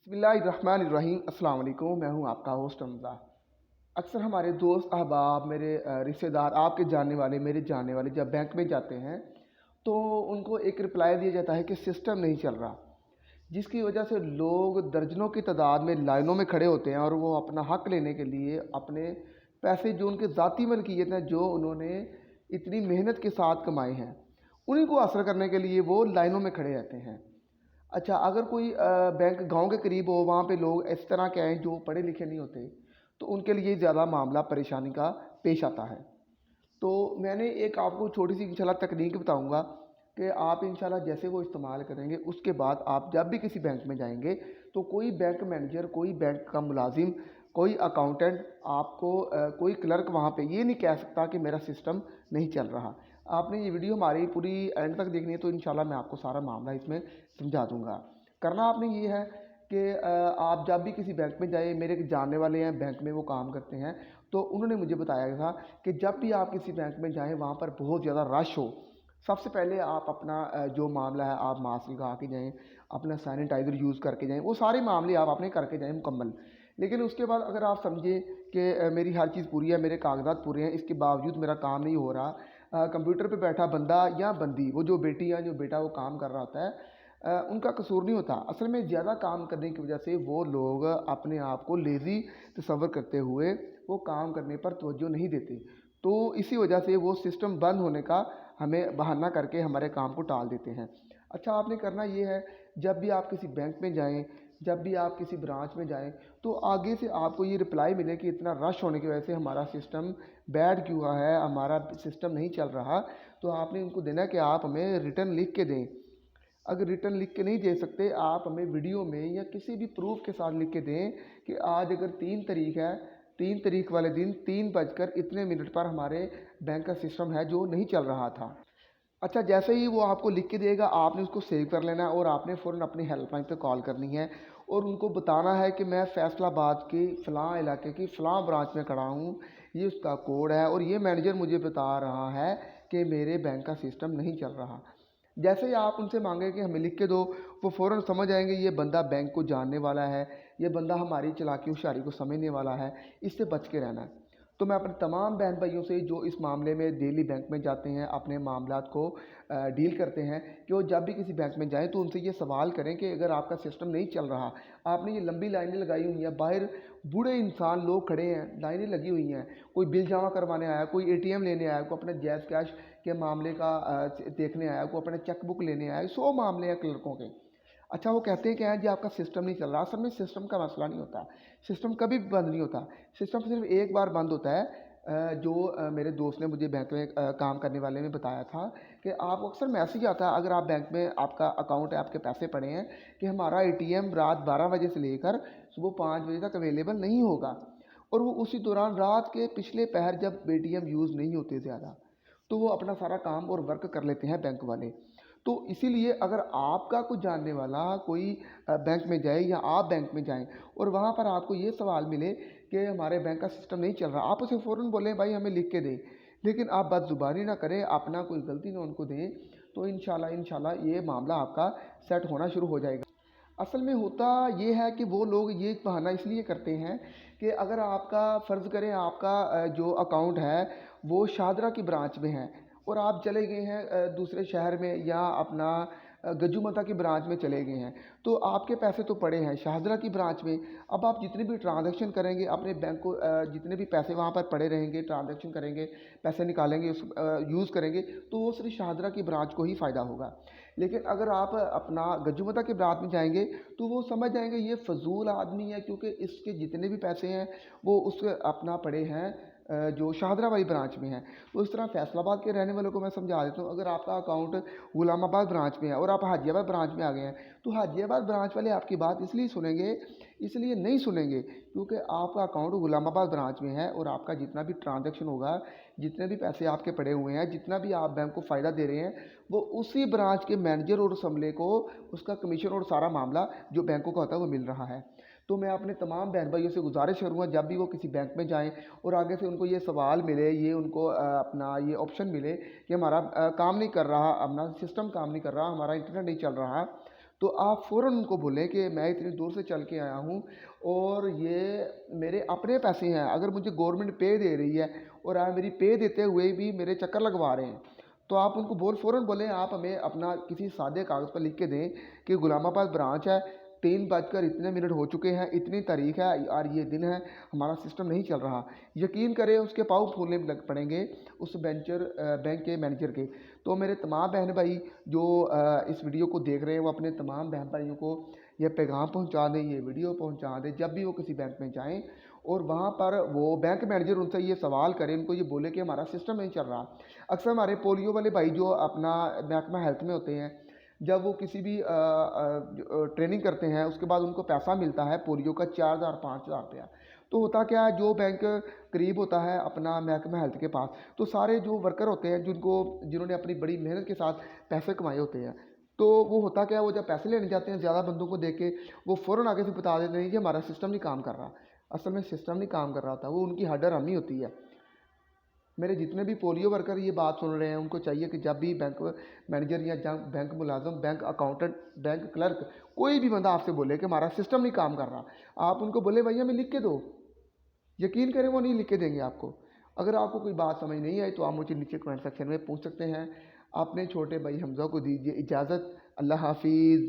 बिस्मिल्लाहिर्रहमानिर्रहीम। अस्सलाम वालेकुम। मैं हूं आपका होस्ट हमज़ा। अक्सर हमारे दोस्त अहबाब, मेरे रिश्तेदार, आपके जानने वाले, मेरे जानने वाले जब बैंक में जाते हैं तो उनको एक रिप्लाई दिया जाता है कि सिस्टम नहीं चल रहा, जिसकी वजह से लोग दर्जनों की तादाद में लाइनों में खड़े होते हैं और वो अपना हक लेने के लिए अपने पैसे जो उनके ज़ाती मलकियत हैं, जो उन्होंने इतनी मेहनत के साथ कमाए हैं, उन्हीं को हासिल करने के लिए वो लाइनों में खड़े रहते हैं। अच्छा, अगर कोई बैंक गाँव के करीब हो, वहाँ पे लोग इस तरह के हैं जो पढ़े लिखे नहीं होते, तो उनके लिए ज़्यादा मामला परेशानी का पेश आता है। तो मैंने एक आपको छोटी-सी इंशाल्लाह तकनीक बताऊँगा कि आप इंशाल्लाह जैसे वो इस्तेमाल करेंगे, उसके बाद आप जब भी किसी बैंक में जाएँगे, तो कोई बैंक मैनेजर, कोई बैंक का मुलाज़िम, कोई अकाउंटेंट आपको कोई क्लर्क वहाँ पे ये नहीं कह सकता कि मेरा सिस्टम नहीं चल रहा। आपने ये वीडियो हमारी पूरी एंड तक देखनी है, तो इंशाल्लाह मैं आपको सारा मामला इसमें समझा दूँगा। करना आपने ये है कि आप जब भी किसी बैंक में जाइए, मेरे एक जानने वाले हैं बैंक में, वो काम करते हैं, तो उन्होंने मुझे बताया था कि जब भी आप किसी बैंक में जाएँ, वहाँ पर बहुत ज़्यादा रश हो, सबसे पहले आप अपना जो मामला है आप मास्क लगा के जाएँ, अपना सैनिटाइज़र यूज़ करके जाएँ, वो सारे मामले आप अपने करके जाएँ मुकम्मल। लेकिन उसके बाद अगर आप समझें कि मेरी हर चीज़ पूरी है, मेरे कागज़ात पूरे हैं, इसके बावजूद मेरा काम नहीं हो रहा, कंप्यूटर पे बैठा बंदा या बंदी, वो जो बेटी या जो बेटा वो काम कर रहा होता है, उनका कसूर नहीं होता। असल में ज़्यादा काम करने की वजह से वो लोग अपने आप को लेज़ी तस्वर करते हुए वो काम करने पर तवज्जो नहीं देते। तो इसी वजह से वो सिस्टम बंद होने का हमें बहाना करके हमारे काम को टाल देते हैं। अच्छा, आपने करना ये है, जब भी आप किसी बैंक में जाएँ, जब भी आप किसी ब्रांच में जाएँ, तो आगे से आपको ये रिप्लाई मिले कि इतना रश होने की वजह से हमारा सिस्टम बैड क्यों हुआ है, हमारा सिस्टम नहीं चल रहा, तो आपने उनको देना है कि आप हमें रिटर्न लिख के दें। अगर रिटर्न लिख के नहीं दे सकते, आप हमें वीडियो में या किसी भी प्रूफ के साथ लिख के दें कि आज अगर 3 तारीख है, 3 तारीख वाले दिन 3 बजकर इतने मिनट पर हमारे बैंक का सिस्टम है जो नहीं चल रहा था। अच्छा, जैसे ही वो आपको लिख के देगा, आपने उसको सेव कर लेना है और आपने फ़ौरन अपनी हेल्पलाइन पे कॉल करनी है और उनको बताना है कि मैं फैसलाबाद के फ़लाँ इलाके की फ़लाँ ब्रांच में खड़ा हूँ, ये उसका कोड है और ये मैनेजर मुझे बता रहा है कि मेरे बैंक का सिस्टम नहीं चल रहा। जैसे ही आप उनसे मांगे कि हमें लिख के दो, वो फ़ौरन समझ जाएंगे ये बंदा बैंक को जानने वाला है, ये बंदा हमारी चालाकी होशियारी को समझने वाला है, इससे बच के रहना है। तो मैं अपने तमाम बहन भाइयों से जो इस मामले में डेली बैंक में जाते हैं, अपने मामलात को डील करते हैं, कि वो जब भी किसी बैंक में जाएँ तो उनसे ये सवाल करें कि अगर आपका सिस्टम नहीं चल रहा, आपने ये लंबी लाइनें लगाई हुई हैं, बाहर बूढ़े इंसान लोग खड़े हैं, लाइनें लगी हुई हैं, कोई बिल जमा करवाने आया, कोई एटीएम लेने आया, कोई अपने जैज़ कैश के मामले का देखने आया, कोई अपने चेक बुक लेने आया, 100 मामले हैं क्लर्कों के। अच्छा, वो कहते हैं क्या है जी आपका सिस्टम नहीं चल रहा, असल में सिस्टम का मसला नहीं होता, सिस्टम कभी भी बंद नहीं होता, सिस्टम सिर्फ एक बार बंद होता है। जो मेरे दोस्त ने मुझे बैंक में काम करने वाले ने बताया था कि आपको अक्सर मैसेज आता है, अगर आप बैंक में आपका अकाउंट है, आपके पैसे पड़े हैं, कि हमारा एटीएम रात 12 बजे से लेकर सुबह 5 बजे तक अवेलेबल नहीं होगा। और वो उसी दौरान रात के पिछले पहर जब एटीएम यूज़ नहीं होते ज़्यादा, तो वो अपना सारा काम और वर्क कर लेते हैं बैंक वाले। तो इसीलिए अगर आपका कुछ जानने वाला कोई बैंक में जाए या आप बैंक में जाएँ और वहाँ पर आपको ये सवाल मिले कि हमारे बैंक का सिस्टम नहीं चल रहा, आप उसे फ़ौरन बोलें भाई हमें लिख के दें। लेकिन आप बदज़ुबानी ना करें, अपना कोई गलती ना उनको दें, तो इंशाल्लाह इंशाल्लाह ये मामला आपका सेट होना शुरू हो जाएगा। असल में होता ये है कि वो लोग ये बहाना इसलिए करते हैं कि अगर आपका फ़र्ज़ करें आपका जो अकाउंट है वो शाहदरा की ब्रांच में है और आप चले गए हैं दूसरे शहर में या अपना गज्जू की ब्रांच में चले गए हैं, तो आपके पैसे तो पड़े हैं शाहदरा की ब्रांच में। अब आप जितने भी ट्रांजैक्शन करेंगे अपने बैंक को, जितने भी पैसे वहाँ पर पड़े रहेंगे, ट्रांजैक्शन करेंगे, पैसे निकालेंगे, यूज़ करेंगे, तो वो सिर्फ शाहदरा की ब्रांच को ही फ़ायदा होगा। लेकिन अगर आप अपना गज्जू की ब्रांच में जाएंगे, तो वो समझ जाएंगे ये फ़जूल आदमी है, क्योंकि इसके जितने भी पैसे हैं वो उस अपना पड़े हैं जो शाहदरा वाली ब्रांच में है। तो इस तरह फैसलाबाद के रहने वालों को मैं समझा देता हूँ, अगर आपका अकाउंट गुलामाबाद ब्रांच में है और आप हाजियाबाद ब्रांच में आ गए हैं, तो हाजियाबाद ब्रांच वाले आपकी बात इसलिए सुनेंगे, इसलिए नहीं सुनेंगे क्योंकि आपका अकाउंट गुलामाबाद ब्रांच में है और आपका जितना भी ट्रांजैक्शन होगा, जितने भी पैसे आपके पड़े हुए हैं, जितना भी आप बैंक को फ़ायदा दे रहे हैं, वो उसी ब्रांच के मैनेजर और असम्बली को उसका कमीशन और सारा मामला जो बैंकों का होता है वो मिल रहा है। तो मैं अपने तमाम बहन भाइयों से गुजारिश करूँगा, जब भी वो किसी बैंक में जाएँ और आगे से उनको ये सवाल मिले, ये उनको अपना ये ऑप्शन मिले कि हमारा काम नहीं कर रहा, अपना सिस्टम काम नहीं कर रहा, हमारा इंटरनेट नहीं चल रहा, तो आप फ़ौरन उनको बोलें कि मैं इतनी दूर से चल के आया हूँ और ये मेरे अपने पैसे हैं। अगर मुझे गवर्नमेंट पे दे रही है और आप मेरी पे देते हुए भी मेरे चक्कर लगवा रहे हैं, तो आप उनको फ़ौरन बोलें, आप हमें अपना किसी सादे कागज़ पर लिख के दें कि गुलामाबाद ब्रांच है, 3 बजकर इतने मिनट हो चुके हैं, इतनी तारीख है और ये दिन है, हमारा सिस्टम नहीं चल रहा। यकीन करें उसके पाँव फूलने लग पड़ेंगे उस बैंक के मैनेजर के। तो मेरे तमाम बहन भाई जो इस वीडियो को देख रहे हैं, वो अपने तमाम बहन भाइयों को ये पैगाम पहुंचा दें, ये वीडियो पहुंचा दें, जब भी वो किसी बैंक में जाएं और वहाँ पर वो बैंक मैनेजर उनसे ये सवाल करें, उनको ये बोले कि हमारा सिस्टम नहीं चल रहा। अक्सर हमारे पोलियो वाले भाई जो अपना महकमा हेल्थ में होते हैं, जब वो किसी भी ट्रेनिंग करते हैं, उसके बाद उनको पैसा मिलता है पोलियो का 4,000 5,000 रुपया। तो होता क्या है, जो बैंक करीब होता है अपना महकमा हेल्थ के पास, तो सारे जो वर्कर होते हैं जिन्होंने अपनी बड़ी मेहनत के साथ पैसे कमाए होते हैं, तो वो होता क्या है, वो जब पैसे लेने जाते हैं ज़्यादा बंदों को देख के, वो फ़ौरन आगे से बता देते हैं कि हमारा सिस्टम नहीं काम कर रहा। असल में सिस्टम नहीं काम कर रहा था, वो उनकी हड्डा-रमी होती है। मेरे जितने भी पोलियो वर्कर ये बात सुन रहे हैं, उनको चाहिए कि जब भी बैंक मैनेजर या जब बैंक मुलाज़िम, बैंक अकाउंटेंट, बैंक क्लर्क, कोई भी बंदा आपसे बोले कि हमारा सिस्टम नहीं काम कर रहा, आप उनको बोले भैया हमें लिख के दो। यकीन करें वो नहीं लिख के देंगे आपको। अगर आपको कोई बात समझ नहीं आई तो आप मुझे नीचे कमेंट सेक्शन में पूछ सकते हैं। अपने छोटे भाई हमज़ा को दीजिए इजाज़त। अल्लाह हाफ़िज़।